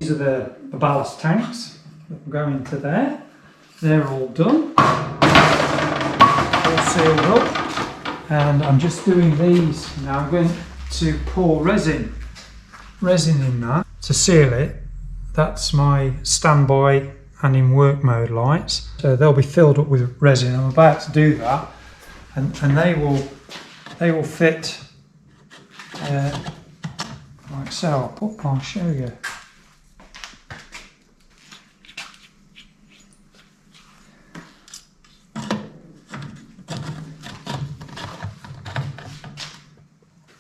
These are the ballast tanks that go into there. They're all done, all sealed up, and I'm just doing these now. I'm going to pour resin in that to seal it. That's my standby and in work mode lights, so they'll be filled up with resin. I'm about to do that, and they will fit like so. I'll show you.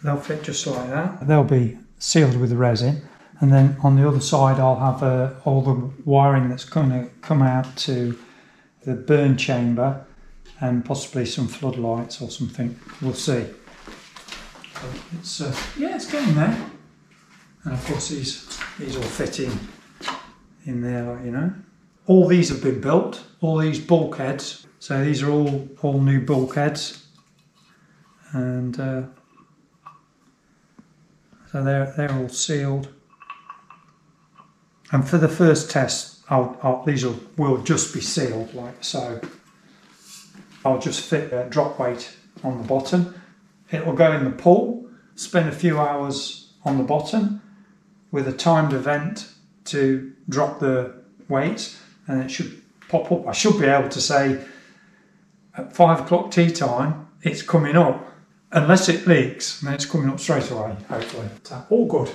They'll fit just like that. They'll be sealed with resin, and then on the other side I'll have all the wiring that's going to come out to the burn chamber and possibly some floodlights or something. We'll see. So it's yeah, it's getting there. And of course these all fit in there, like, you know. All these have been built, all these bulkheads. So these are all new bulkheads, and so they're all sealed. And for the first test, these will just be sealed like so. I'll just fit a drop weight on the bottom. It will go in the pool, spend a few hours on the bottom with a timed event to drop the weight, and it should pop up. I should be able to say at 5 o'clock tea time, it's coming up. Unless it leaks, then it's coming up straight away, hopefully. So, all good.